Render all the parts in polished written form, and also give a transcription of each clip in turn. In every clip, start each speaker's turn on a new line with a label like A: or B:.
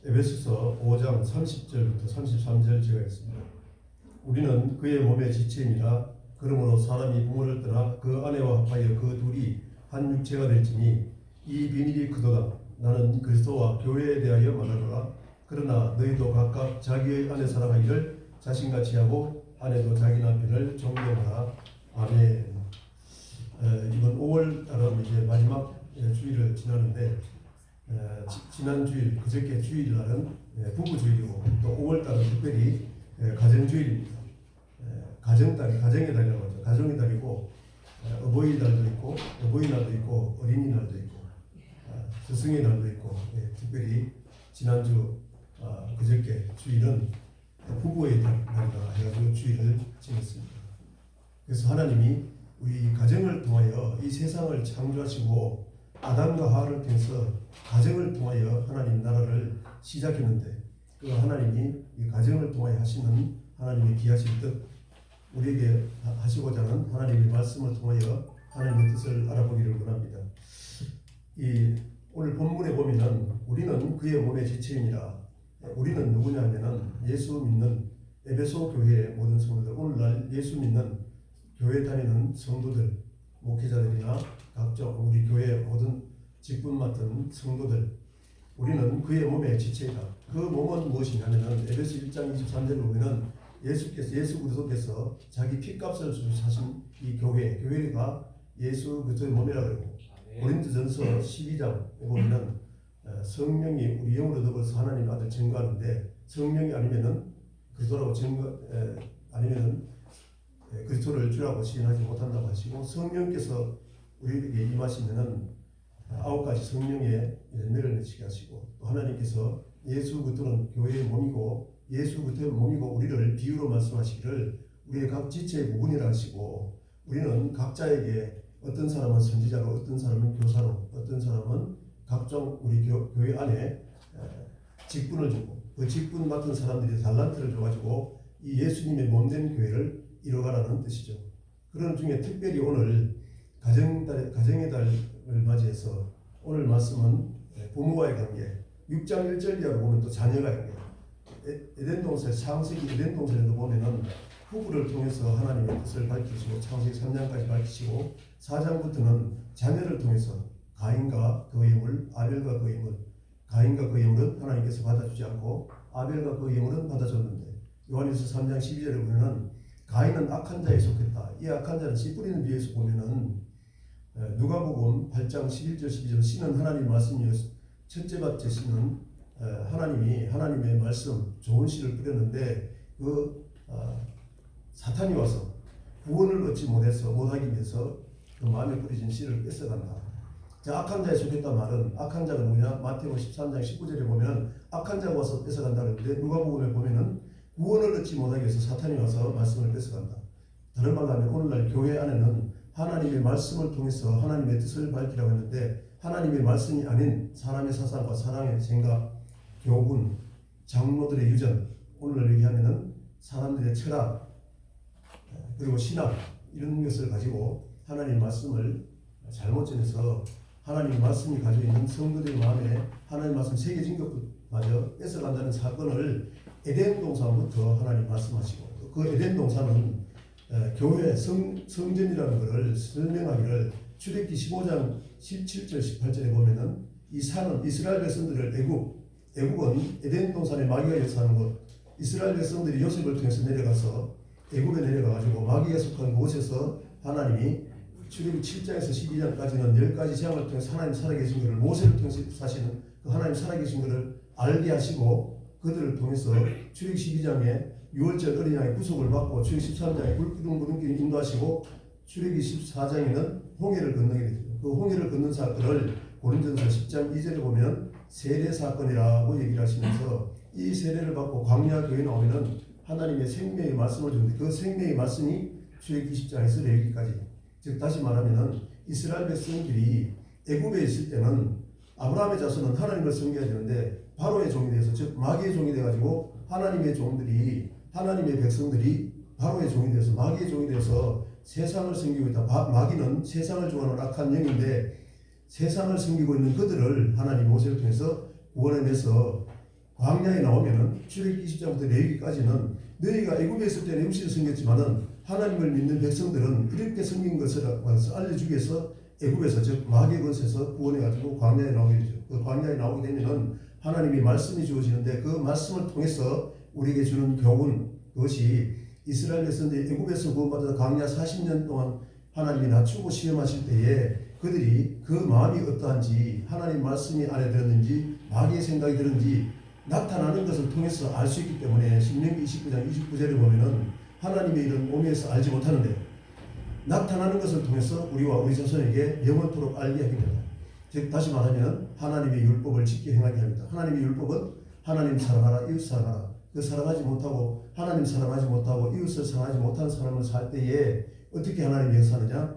A: 에베소서 5장 30절부터 33절 제가 있습니다. 우리는 그의 몸의 지체이니라. 그러므로 사람이 부모를 떠나 그 아내와 합하여 그 둘이 한 육체가 될지니 이 비밀이 크도다. 나는 그리스도와 교회에 대하여 말하노라. 그러나 너희도 각각 자기의 아내 사랑하기를 자신같이 하고 아내도 자기 남편을 존경하라. 아멘. 이번 5월 달은 이제 마지막 주일을 지나는데 지난 주일 그저께 주일날은 부부 주일이고 또 5월 달은 특별히 가정 주일입니다. 가정달이 가정의 달이라고 하죠. 가정의 달이고 어버이날도 있고 어버이날도 있고 어린이날도 있고 스승의 날도 있고 특별히 지난주 그저께 주일은 부부의 날이라 해가지고 주일을 지냈습니다. 그래서 하나님이 우리 가정을 통하여 이 세상을 창조하시고 아담과 하와를 통해서 가정을 통하여 하나님 나라를 시작했는데 그 하나님이 이 가정을 통하여 하시는 하나님의 귀하신 뜻 우리에게 하시고자 하는 하나님의 말씀을 통하여 하나님의 뜻을 알아보기를 원합니다. 이 오늘 본문에 보면은 우리는 그의 몸의 지체입니다. 우리는 누구냐면은 예수 믿는 에베소 교회의 모든 성도들, 오늘날 예수 믿는 교회 다니는 성도들, 목회자들이나 각종 우리 교회 모든 직분 맡은 성도들, 우리는 그의 몸의 지체이다. 그 몸은 무엇이냐면은 에베소 1장 23절을 보면은 예수 그리스도께서 자기 피값을 주고 사신 이 교회가 예수 그리스도의 몸이라고 그러고 고린도전서 12장에 보면은 성령이 우리 영으로 더불어서 하나님 아들 증거하는데 성령이 아니면은 그리스도라고 아니면은 그리스도를 주라고 시인하지 못한다고 하시고 성령께서 우리에게 임하시면은 9가지 성령의 열매를 맺히게 하시고 또 하나님께서 예수 그리스도는 교회의 몸이고 예수 그리스도의 몸이고 우리를 비유로 말씀하시기를 우리의 각 지체의 부분이라 하시고 우리는 각자에게 어떤 사람은 선지자로 어떤 사람은 교사로 어떤 사람은 각종 우리 교회 안에 직분을 주고 그 직분 맡은 사람들이 달란트를 줘가지고 이 예수님의 몸된 교회를 이뤄가라는 뜻이죠. 그런 중에 특별히 오늘 가정의 달을 맞이해서 오늘 말씀은 부모와의 관계 6장 1절 이하로 보면 또 자녀가의 관계 에덴 동산 창세기 에덴 동산에도 보면은 부부를 통해서 하나님의 뜻을 밝히시고 창세기 3장까지 밝히시고 4장부터는 자녀를 통해서 가인과 그의 물 아벨과 그의 물 가인과 그의 물은 하나님께서 받아주지 않고 아벨과 그의 물은 받아줬는데 요한일서 3장 12절에 보면은 가인은 악한 자에 속했다. 이 악한 자는 씨 뿌리는 비유에서 보면은 누가복음 8장 11절 12절 씨는 하나님 말씀이요 첫째 밭에 씨는 하나님이 하나님의 말씀 좋은 씨를 뿌렸는데 그 사탄이 와서 구원을 얻지 못하기 위해서 그 마음에 뿌려진 씨를 뺏어간다. 자, 악한 자에 속했다 말은 악한 자가 누구냐? 마태복음 13장 19절에 보면 악한 자가 와서 뺏어간다 그러는데 누가복음에 보면은 구원을 얻지 못하기 위해서 사탄이 와서 말씀을 뺏어간다. 다른 말로 하면 오늘날 교회 안에는 하나님의 말씀을 통해서 하나님의 뜻을 밝히라고 했는데 하나님의 말씀이 아닌 사람의 사상과 사람의 생각, 교훈, 장로들의 유전, 오늘날 얘기하면은 사람들의 철학 그리고 신학 이런 것을 가지고 하나님의 말씀을 잘못 전해서 하나님의 말씀이 가지고 있는 성도들의 마음에 하나님의 말씀 새겨진 것마저 뺏어간다는 사건을 에덴 동산부터 하나님 말씀하시고 그 에덴 동산은 교회 성전이라는 것을 설명하기를 출애굽기 15장 17절 18절에 보면은 이 산은 이스라엘 백성들을 애굽은 에덴 동산에 마귀가 사는 곳 이스라엘 백성들이 요셉을 통해서 내려가서 애굽에 내려가가지고 마귀가 속한 곳에서 하나님이 출애굽기 7장에서 12장까지는 10가지 재앙을 통해서 하나님 살아계신 것을 모세를 통해서 사시는 그 하나님 살아계신 것을 알게 하시고 그들을 통해서 출애굽기 12장에 6월절 어린 양의 구속을 받고 출애굽기 13장에 불기둥부둥길을 인도하시고 출애굽기 14장에는 홍해를 건너게 되죠. 그 홍해를 건넌 사건을 고린도전서 10장 2절에 보면 세례 사건이라고 얘기를 하시면서 이 세례를 받고 광야 교회에 나오면은 하나님의 생명의 말씀을 주는데 그 생명의 말씀이 출애굽기 10장에서 레위기까지 즉 다시 말하면은 이스라엘 백성들이 애굽에 있을 때는 아브라함의 자손은 하나님을 섬겨야 되는데 바로의 종이 돼서 즉 마귀의 종이 돼가지고 하나님의 백성들이 바로의 종이 돼서 마귀의 종이 돼서 세상을 섬기고 있다. 마귀는 세상을 좋아하는 악한 영인데 세상을 섬기고 있는 그들을 하나님 모세를 통해서 구원해내서 광야에 나오면은 출애굽기 20장부터 레위기까지는 너희가 애굽에 있을 때는 육신을 섬겼지만은 하나님을 믿는 백성들은 이렇게 섬긴 것을 알려주기 위해서 애굽에서 즉 마귀의 권세에서 구원해가지고 광야에 나오게 되죠. 그 광야에 나오게 되면은 하나님이 말씀이 주어지는데 그 말씀을 통해서 우리에게 주는 교훈, 그것이 이스라엘 백성들이 애굽에서 구원받아서 광야 40년 동안 하나님이 낮추고 시험하실 때에 그들이 그 마음이 어떠한지, 하나님 말씀이 안에 들었는지 마귀의 생각이 들었는지 나타나는 것을 통해서 알 수 있기 때문에 신명기 29장 29절에 보면은 하나님의 일은 오면서 알지 못하는데 나타나는 것을 통해서 우리와 우리 자손에게 영원토록 알게 합니다. 즉 다시 말하면 하나님의 율법을 지켜 행하게 합니다. 하나님의 율법은 하나님 사랑하라, 이웃 사랑하라. 그 사랑하지 못하고 하나님 사랑하지 못하고 이웃을 사랑하지 못하는 사람을 살 때에 어떻게 하나님이 역사하느냐?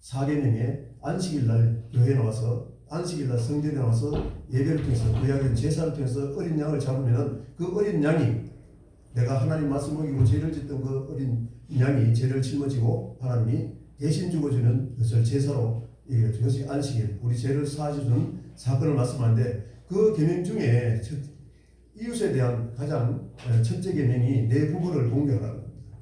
A: 사계명에 안식일날 교회에 나와서 안식일날 성전에 나와서 예배를 통해서 구약의 제사를 통해서 어린 양을 잡으면은 그 어린 양이 내가 하나님 말씀 먹이고 죄를 짓던 그 어린 양이 죄를 짊어지고 하나님이 대신 죽어주는 것을 제사로 얘기하죠. 그것이 안식일, 우리 죄를 사해주는 사건을 말씀하는데 그 계명 중에 이웃에 대한 가장 첫째 계명이 내 부모를 공경하라는 겁니다.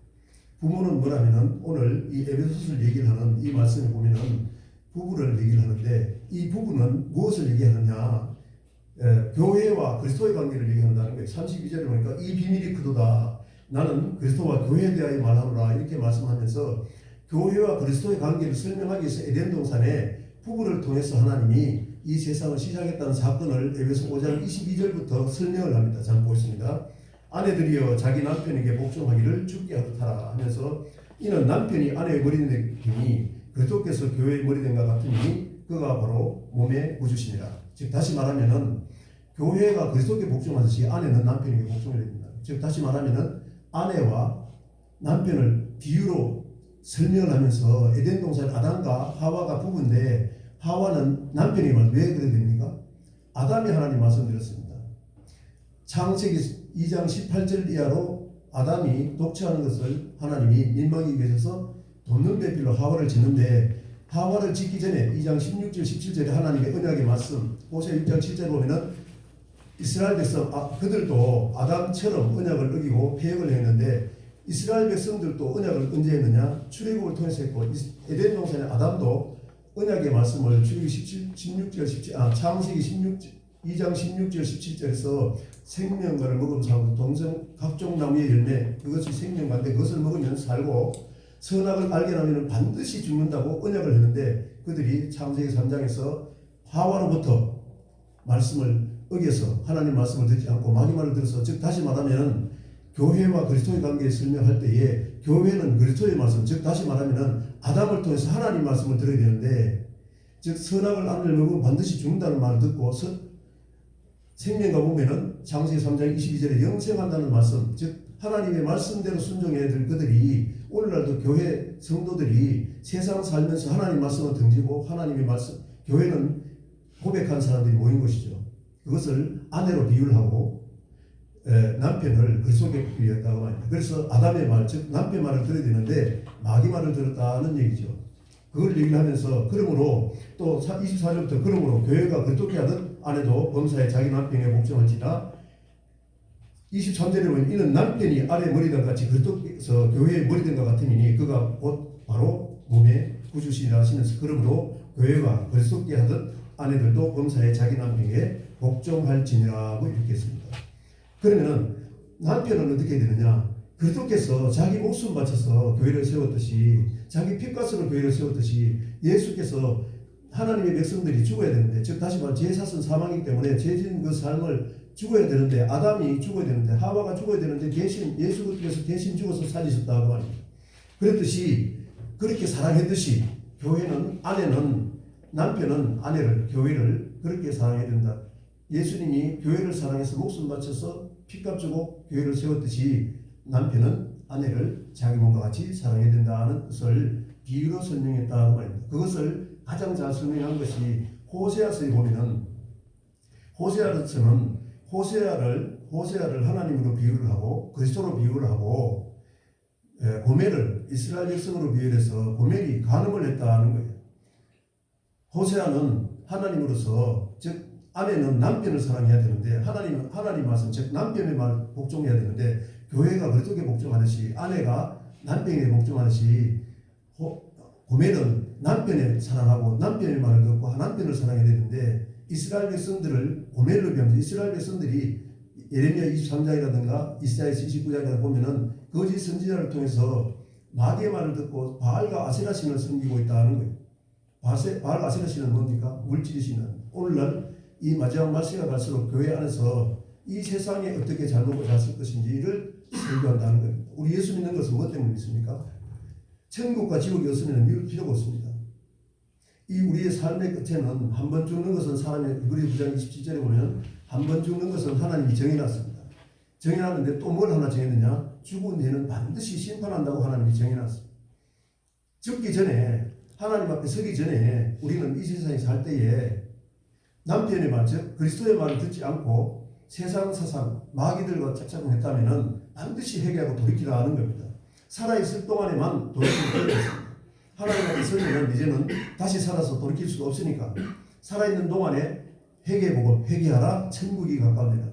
A: 부모는 뭐라면은 오늘 이 에베소서를 얘기를 하는 이 말씀에 보면은 부부를 얘기를 하는데 이 부부는 무엇을 얘기하느냐? 교회와 그리스도의 관계를 얘기한다는 거예요. 32절에 보니까 이 비밀이 크도다. 나는 그리스도와 교회에 대하여 말하노라 이렇게 말씀하면서 교회와 그리스도의 관계를 설명하기 위해서 에덴 동산에 부부를 통해서 하나님이 이 세상을 시작했다는 사건을 에베소 5장 22절부터 설명을 합니다. 잘 보겠습니다. 아내들이여 자기 남편에게 복종하기를 주께 하듯 하라 하면서 이는 남편이 아내의 머리된 됨이 그리스도께서 교회의 머리된과 같으니 그가 바로 몸의 구주시니라. 즉 다시 말하면은 교회가 그리스도께 복종하듯이 아내는 남편에게 복종해야 됩니다. 즉 다시 말하면은 아내와 남편을 비유로 설명을 하면서 에덴 동산 아담과 하와가 부부인데 하와는 남편에게 왜 그래야 됩니까? 아담이 하나님 말씀드렸습니다. 창세기 2장 18절 이하로 아담이 독취하는 것을 하나님이 민망히 계셔서 돕는 배필로 하와를 짓는데 하와를 짓기 전에 2장 16절 17절에 하나님의 언약의 말씀 호세 6장 7절 보면은 이스라엘 백성 그들도 아담처럼 언약을 어기고 폐역을 했는데 이스라엘 백성들도 언약을 언제 했느냐? 출애굽을 통해서 했고 에덴 동산의 아담도 언약의 말씀을 출애굽 16절 17 창세기 2장 16절 17절에서 생명과를 먹으면 살고 동성 각종 나무의 열매 그것이 생명과인데 그것을 먹으면 살고 선악을 알게 하면 반드시 죽는다고 언약을 했는데 그들이 창세기 3장에서 하와로부터 말씀을 어겨서 하나님 말씀을 듣지 않고 마귀 말을 들어서 즉 다시 말하면 교회와 그리스도의 관계에 설명할 때에 교회는 그리스도의 말씀 즉 다시 말하면 아담을 통해서 하나님 말씀을 들어야 되는데 즉 선악을 알면 반드시 죽는다는 말을 듣고 생명과 보면은 창세기 3장 22절에 영생한다는 말씀 즉 하나님의 말씀대로 순종해야 될 그들이 오늘날도 교회 성도들이 세상 살면서 하나님 말씀을 던지고 하나님의 말씀 교회는 고백한 사람들이 모인 것이죠. 그것을 아내로 비유를 하고 남편을 그리스도께 비유했다고 합니다. 그래서 아담의 말 즉 남편 말을 들어야 되는데 마귀 말을 들었다는 얘기죠. 그걸 얘기를 하면서 그러므로 또 24절부터 그러므로 교회가 그리스도께 하듯 아내도 범사에 자기 남편에게 복종할지라 23절에 보면 이는 남편이 아내 머리된 같이 그리스도께서 교회의 머리된 것 같으니 그가 곧 바로 몸의 구주시니라 하시면서 그러므로 교회가 그리스도께 하듯 아내들도 범사에 자기 남편에게 복종할지니라고 이렇게 했습니다. 그러면은 남편은 어떻게 되느냐? 그리스도께서 자기 목숨 바쳐서 교회를 세웠듯이 자기 피값으로 교회를 세웠듯이 예수께서 하나님의 백성들이 죽어야 되는데 즉 다시 말해 죄사선 사망이기 때문에 죄진 그 삶을 죽어야 되는데 아담이 죽어야 되는데 하와가 죽어야 되는데 대신 예수께서 대신 죽어서 살리셨다고 합니다. 그랬듯이 그렇게 사랑했듯이 교회는 남편은 아내를 교회를 그렇게 사랑해야 된다. 예수님이 교회를 사랑해서 목숨 바쳐서 피값 주고 교회를 세웠듯이 남편은 아내를 자기 몸과 같이 사랑해야 된다는 것을 비유로 설명했다고 말입니다. 그것을 가장 잘 설명한 것이 호세아서에 보면은 호세아를 하나님으로 비유를 하고 그리스도로 비유를 하고 고멜을 이스라엘 백성으로 비유해서 고멜이 간음을 했다는 거예요. 호세아는 하나님으로서 즉 아내는 남편을 사랑해야 되는데 하나님 말씀 즉 남편의 말 복종해야 되는데 교회가 그렇게 복종하듯이 아내가 남편에게 복종하듯이 고멜은 남편을 사랑하고 남편의 말을 듣고 남편을 사랑해야 되는데 이스라엘 백성들을 고멜로 비하면서 이스라엘 백성들이 예레미야 23장이라든가 이사야서 29장이라든가 보면은 거짓 선지자를 통해서 마귀의 말을 듣고 바알과 아세라 신을 섬기고 있다는 거예요. 바알과 아세라 신은 뭡니까? 물질의 신은. 오늘날 이 마지막 말세가 갈수록 교회 안에서 이 세상에 어떻게 잘 먹고 잘 쓸 것인지를 설교한다는 겁니다. 우리 예수 믿는 것은 뭐 때문에 믿습니까? 천국과 지옥이 없으면 미룰 필요가 없습니다. 이 우리의 삶의 끝에는 한 번 죽는 것은 사람의 히브리 9장 27절에 보면 한 번 죽는 것은 하나님이 정해놨습니다. 정해놨는데 또 뭘 하나 정했느냐? 죽은 뒤에는 반드시 심판한다고 하나님이 정해놨습니다. 죽기 전에 하나님 앞에 서기 전에 우리는 이 세상에 살 때에 남편의 말, 즉 그리스도의 말을 듣지 않고 세상 사상, 마귀들과 짝짝꿍했다면 반드시 회개하고 돌이키라 하는 겁니다. 살아있을 동안에만 돌이키면 되겠습니다. 하나님 앞에 서면 이제는 다시 살아서 돌이킬 수가 없으니까 살아있는 동안에 회개해보고 회개하라 천국이 가까우니라.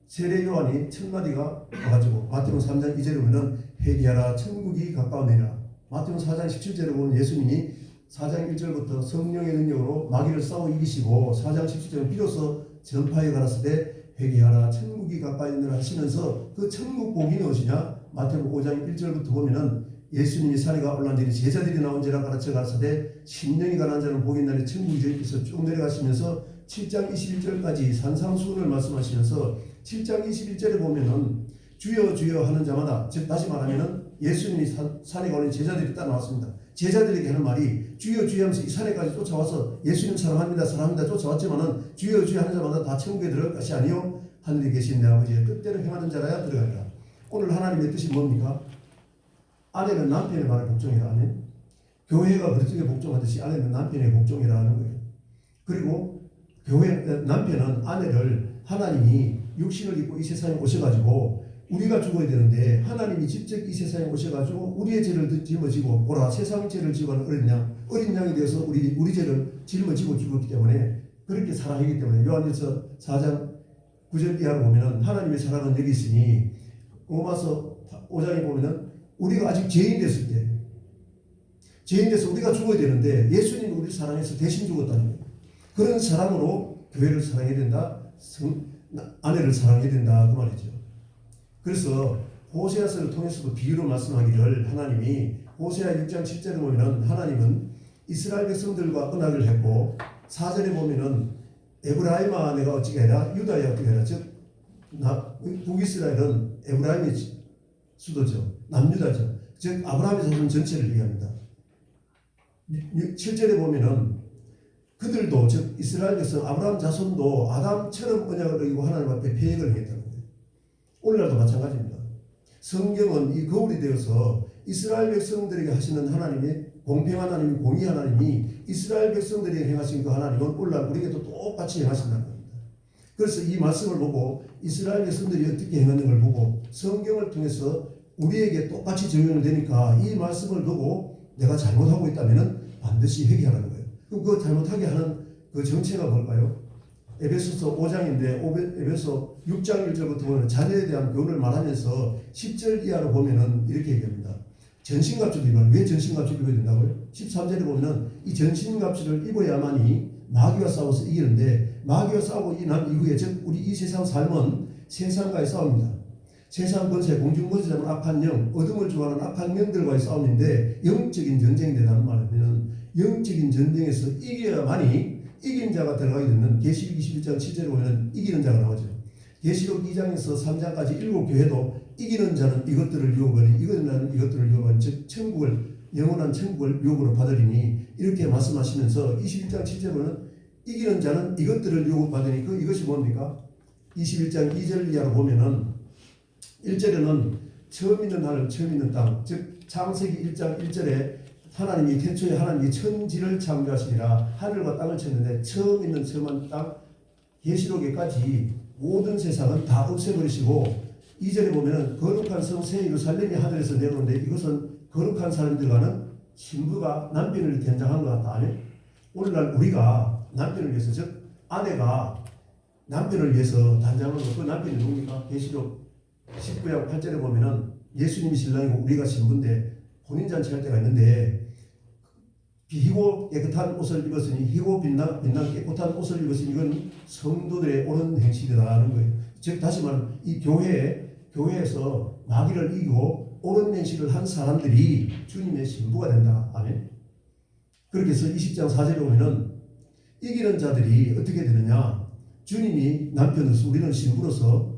A: 세례 요한이 첫 마디가 와가지고 마태복음 3장 2절에 보면 회개하라 천국이 가까우니라. 마태복음 4장 17절에 보면 예수님이 4장 1절부터 성령의 능력으로 마귀를 싸워 이기시고 4장 17절에 비로소 전파에 가라사 때 회개하라 천국이 가까이 있느라 하시면서 그 천국 복이 무엇이냐? 마태복음 5장 1절부터 보면은 예수님이 산에 올라온 뒤에 제자들이 나온지라 가르쳐 가라사대 심령이 가난한 자는 복이 있나니 천국이 저희께서 쭉 내려가시면서 7장 21절까지 산상수훈을 말씀하시면서 7장 21절에 보면은 주여 주여 하는 자마다, 즉 다시 말하면은 예수님이 산에 오는 제자들이 딱 나왔습니다. 제자들에게 하는 말이 주여 주여 하면서 이 산에까지 쫓아와서 예수님 사랑합니다 사랑합니다 쫓아왔지만은 주여 주여 하는 자마다 다 천국에 들어갈 것이 아니요 하늘에 계신 내 아버지의 뜻대로 행하는 자라야 들어가리라. 오늘 하나님의 뜻이 뭡니까? 아내는 남편의 말을 복종해라 하면 교회가 그리스도에 복종하듯이 아내는 남편의 복종해라 하는 거예요. 그리고 남편은 아내를 하나님이 육신을 입고 이 세상에 오셔가지고 우리가 죽어야 되는데 하나님이 직접 이 세상에 오셔가지고 우리의 죄를 짊어지고 보라 세상 죄를 지고 하는 어린 양이 되어서 우리 죄를 짊어지고 죽었기 때문에 그렇게 사랑하기 때문에 요한일서 4장 9절 이하로 보면은 하나님의 사랑은 여기 있으니 로마서 5장에 보면은 우리가 아직 죄인 됐을 때 죄인 돼서 우리가 죽어야 되는데 예수님이 우리를 사랑해서 대신 죽었다는 거예요. 그런 사랑으로 교회를 사랑해야 된다. 아내를 사랑해야 된다 그 말이죠. 그래서 호세아서를 통해서도 비유로 말씀하기를 하나님이 호세아 6장 7절에 보면은 하나님은 이스라엘 백성들과 언약을 했고 4절에 보면은 에브라임아 내가 어찌게 해라 유다야 어떻게 해라 즉 북이스라엘은 에브라임의 수도죠. 남유다죠. 즉 아브라함의 자손 전체를 얘기합니다. 7절에 보면은 그들도 즉 이스라엘 백성 아브라함 자손도 아담처럼 언약을 어기고 하나님 앞에 패역을 했다는 거예요. 오늘날도 마찬가지입니다. 성경은 이 거울이 되어서 이스라엘 백성들에게 하시는 하나님의 공평한 하나님, 공의 하나님이 이스라엘 백성들에게 행하신 그 하나님은 오늘날 우리에게도 똑같이 행하신다는 겁니다. 그래서 이 말씀을 보고 이스라엘 백성들이 어떻게 행하는 걸 보고 성경을 통해서 우리에게 똑같이 적용이 되니까 이 말씀을 보고 내가 잘못하고 있다면 반드시 회개하라는 거예요. 그럼 그 잘못하게 하는 그 정체가 뭘까요? 에베소서 5장인데 에베소 6장 1절부터 보면 자녀에 대한 교훈을 말하면서 10절 이하로 보면은 이렇게 얘기합니다. 전신갑주를 입어야 왜 전신갑주를 입어야 된다고요? 13절에 보면은 이 전신갑주를 입어야만이 마귀와 싸워서 이기는데 마귀와 싸우고 난 이후에 즉 우리 이 세상 삶은 세상과의 싸움입니다. 세상 권세, 공중 권세자는 악한 영, 어둠을 좋아하는 악한 영들과의 싸움인데 영적인 전쟁이 된다는 말이면 영적인 전쟁에서 이겨야만이 이긴 자가 들어가게 되는 계시록 21장 7절에 보면 이기는 자가 나오죠. 계시록 2장에서 3장까지 7교회도 이기는 자는 이것들을 유업하니 이기는 자는 이것들을 유업하니 즉 천국을 영원한 천국을 유업으로 받으리니 이렇게 말씀하시면서 21장 7절에 보면 이기는 자는 이것들을 유업받으니 그 이것이 뭡니까? 21장 2절 이하로 보면은 1절에는 처음 있는 하늘 처음 있는 땅 즉 창세기 1장 1절에 하나님이 태초에 하나님이 천지를 창조하시니라 하늘과 땅을 쳤는데 처음 있는 처음한 땅 계시록에까지 모든 세상은 다 없애버리시고 2절에 보면은 거룩한 성 새 예루살렘이 하늘에서 내려오는데 이것은 거룩한 사람들과는 신부가 남편을 견장한 것 같다. 아니? 오늘날 우리가 남편을 위해서 즉 아내가 남편을 위해서 단장하고 그 남편이 누굽니까? 계시록 19장 8절에 보면은 예수님이 신랑이고 우리가 신부인데 혼인잔치할 때가 있는데 희고 깨끗한 옷을 입었으니 희고 빛나 깨끗한 옷을 입었으니 이건 성도들의 옳은 행실이라는 거예요. 즉 다시 말하면 이 교회에서 마귀를 이기고 옳은 행실을 한 사람들이 주님의 신부가 된다. 아멘. 그렇게 해서 20장 4절에 보면은 이기는 자들이 어떻게 되느냐? 주님이 남편으로서 우리는 신부로서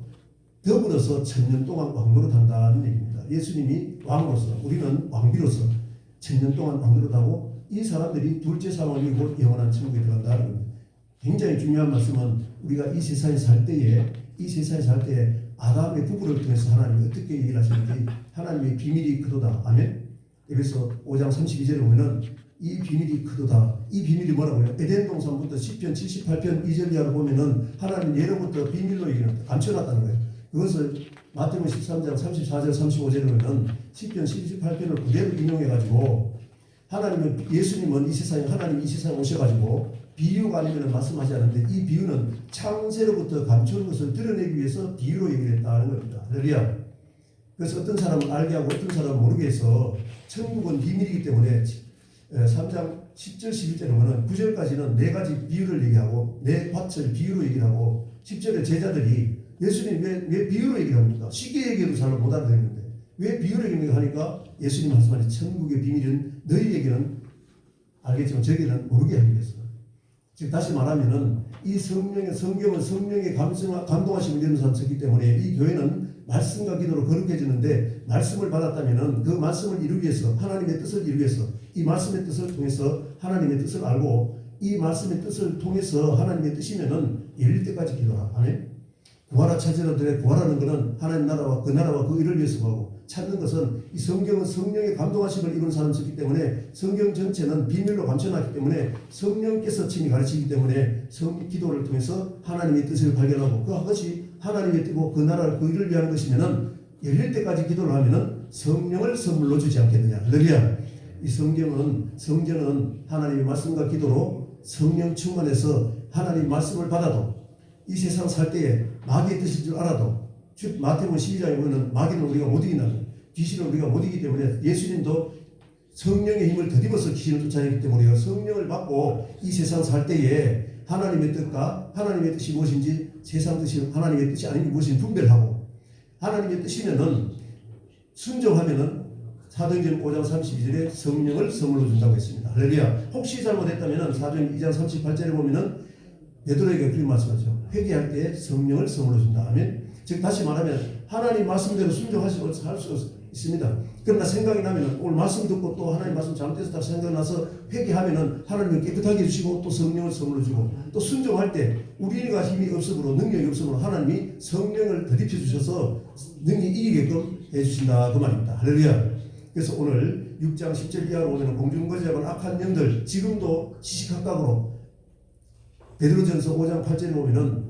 A: 더불어서 천년 동안 왕노릇 한다는 얘기입니다. 예수님이 왕으로서 우리는 왕비로서 천년 동안 왕노릇 하고 이 사람들이 둘째 사망을 이기고 영원한 천국에 들어간다는 겁니다. 굉장히 중요한 말씀은 우리가 이 세상에 살 때에 아담의 부부를 통해서 하나님이 어떻게 얘기를 하시는지 하나님의 비밀이 크도다. 아멘. 그래서 5장 32절에 보면은 이 비밀이 크도다. 이 비밀이 뭐라고요? 에덴 동산부터 시편 78편 2절 이하로 보면은 하나님 예로부터 비밀로 얘기를 감춰놨다는 거예요. 그것을 마태복음 13장 34절 35절에 보면은 시편 78편을 그대로 인용해가지고 하나님은 예수님은 이 세상에 하나님 이 세상에 오셔가지고 비유가 아니면 말씀하지 않는데 이 비유는 창세로부터 감추는 것을 드러내기 위해서 비유로 얘기를 했다는 겁니다. 할렐루야. 그래서 어떤 사람은 알게 하고 어떤 사람은 모르게 해서 천국은 비밀이기 때문에 3장 10절 11절에 보면 9절까지는 네 가지 비유를 얘기하고 네 밭을 비유로 얘기를 하고 10절에 제자들이 예수님 왜 비유로 얘기를 합니까? 쉽게 얘기해도 잘 못 알아듣는데 왜 비유로 얘기하니까 예수님 말씀하신 천국의 비밀은 너희에게는 알겠지만 저에게는 모르게 하기 위해서. 즉 다시 말하면은 이 성령은 성령의 감동하심을 이루는 사람이기 때문에 이 교회는 말씀과 기도로 거룩해지는데 말씀을 받았다면은 그 말씀을 이루기 위해서 하나님의 뜻을 이루기 위해서 이 말씀의 뜻을 통해서 하나님의 뜻을 알고 이 말씀의 뜻을 통해서 하나님의 뜻이면은 열릴 때까지 기도하라. 아멘. 구하라 찾으라들의 구하라는 것은 하나님 나라와 그 일을 위해서 하고 찾는 것은 이 성경은 성령의 감동하심을 이룬 사람이기 때문에 성경 전체는 비밀로 감춰놨기 때문에 성령께서 친히 가르치기 때문에 기도를 통해서 하나님의 뜻을 발견하고 그것이 하나님의 뜻이고 그 나라를 그 일을 위한 것이면은 열릴 때까지 기도를 하면은 성령을 선물로 주지 않겠느냐. 할렐루야. 이 성전은 하나님의 말씀과 기도로 성령 충만해서 하나님의 말씀을 받아도 이 세상 살 때에 마귀의 뜻인 줄 알아도 마태복음 12장에 보면 마귀는 우리가 못 이긴다는 거예요. 귀신은 우리가 못 이기기 때문에 예수님도 성령의 힘을 더입어서 귀신을 쫓아내기 때문에 성령을 받고 이 세상 살 때에 하나님의 뜻과 하나님의 뜻이 무엇인지 세상 뜻이 하나님의 뜻이 아닌 게 무엇인지 분별하고 하나님의 뜻이면은 순종하면은 사도행전 5장 32절에 성령을 선물로 준다고 했습니다. 할렐루야. 혹시 잘못했다면은 사도행전 2장 38절에 보면은 베드로에게 그렇게 말씀하죠. 회개할 때 성령을 선물로 준다. 아멘. 즉 다시 말하면 하나님 말씀대로 순종하시고 할 수 있습니다. 그러나 생각이 나면 오늘 말씀 듣고 또 하나님 말씀 잘못해서 생각나서 회개하면은 하나님은 깨끗하게 해주시고 또 성령을 선물로 주고 또 순종할 때 우리가 힘이 없으므로 능력이 없으므로 하나님이 성령을 더입혀 주셔서 능히 이기게끔 해주신다 그 말입니다. 할렐루야. 그래서 오늘 6장 10절 이하로 오면 공중거지하고 악한 영들 지금도 시시각각으로 베드로전서 5장 8절에 보면은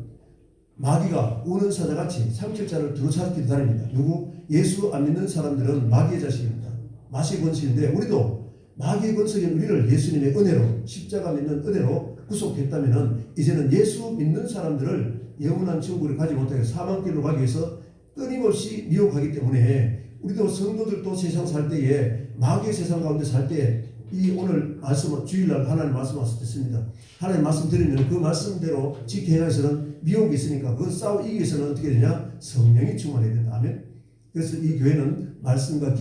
A: 마귀가 우는 사자같이 삼킬자를 두루차게 다닙니다. 누구? 예수 안 믿는 사람들은 마귀의 자식입니다. 마귀의 권세인데 우리도 마귀의 권세인 우리를 예수님의 은혜로 십자가 믿는 은혜로 구속했다면은 이제는 예수 믿는 사람들을 영원한 천국을 가지 못하게 사망길로 가기 위해서 끊임없이 미혹하기 때문에 우리도 성도들도 세상 살 때에 마귀의 세상 가운데 살 때에 이 오늘 말씀 주일날 하나님 말씀하셨습니다. 하나님 말씀 들으면 그 말씀대로 지키기 위해서는 미혹이 있으니까 그 싸워 이기기 위해서는 어떻게 되냐? 성령이 충만해야 된다. 아멘. 그래서 이 교회는 말씀과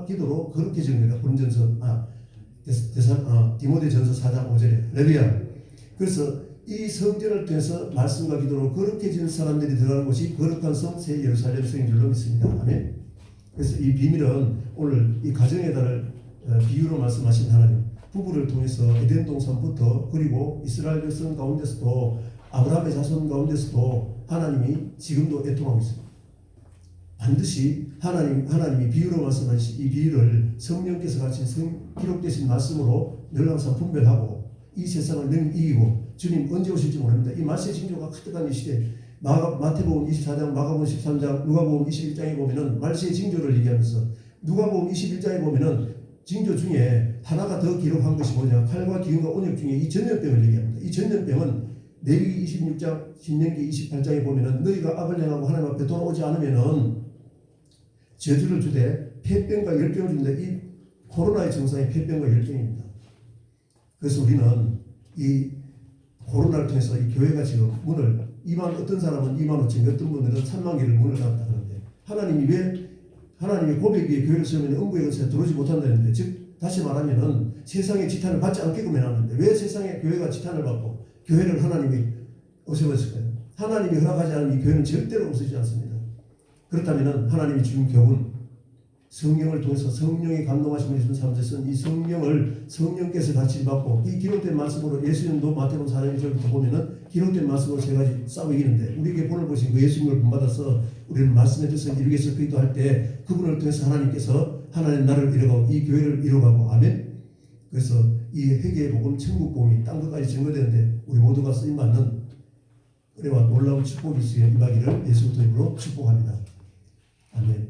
A: 기도로 거룩해지는 거다. 디모데전서 4장 5절에 할렐루야. 그래서 이 성전을 통해서 말씀과 기도로 거룩해지는 사람들이 들어가는 곳이 거룩한 성 새 예루살렘 성인 줄로 믿습니다. 아멘. 그래서 이 비밀은 오늘 이 가정의 달을 비유로 말씀하신 하나님 부부를 통해서 에덴 동산부터 그리고 이스라엘 백성 가운데서도 아브라함의 자손 가운데서도 하나님이 지금도 애통하고 있습니다. 반드시 하나님이 비유로 말씀하신 이 비유를 성령께서 가르친 기록되신 말씀으로 늘 항상 분별하고 이 세상을 늘 이기고 주님 언제 오실지 모릅니다. 이 말세의 징조가 가득한 이 시대 마태복음 24장, 마가복음 13장, 누가복음 21장에 보면은 말세의 징조를 얘기하면서 누가복음 21장에 보면은 징조 중에 하나가 더 기록한 것이 뭐냐? 칼과 기운과 온역 중에 이 전염병을 얘기합니다. 이 전염병은 레위기 26장, 신명기 28장에 보면은 너희가 악을 행하고 하나님 앞에 돌아오지 않으면은 저주를 주되 폐병과 열병을 주는데 이 코로나의 증상이 폐병과 열병입니다. 그래서 우리는 이 코로나를 통해서 이 교회가 지금 문을 어떤 사람은 2만 5천, 어떤 분들은 3만 개를 문을 닫았다 하는데 하나님이 고백 위에 교회를 세우면 음부의 것에 들어오지 못한다는데, 즉 다시 말하면은 세상의 지탄을 받지 않게끔 해놨는데 왜 세상의 교회가 지탄을 받고 교회를 하나님이 없애버렸을까요? 하나님이 허락하지 않은 이 교회는 절대로 없어지지 않습니다. 그렇다면 하나님이 주신 교훈, 성령을 통해서 성령이 감동하심을 주신 사람들은 이 성령께서 같이 받고 이 기록된 말씀으로 예수님도 마태복음 4장 1절부터 보면은 기록된 말씀으로 세 가지 싸워 이기는데, 우리에게 본을 보신 그 예수님을 본받아서 우리는 말씀의 뜻을 이루기 위해서 기도할 때 그분을 통해서 하나님께서 하나님 나라를 이루고 이 교회를 이루가고, 아멘. 그래서 이 회개의 복음, 천국 복음이 땅 끝까지 증거되는데 우리 모두가 쓰임받는 은혜와 놀라운 축복이 있으며 임하기를 예수의 이름으로 축복합니다. 아멘.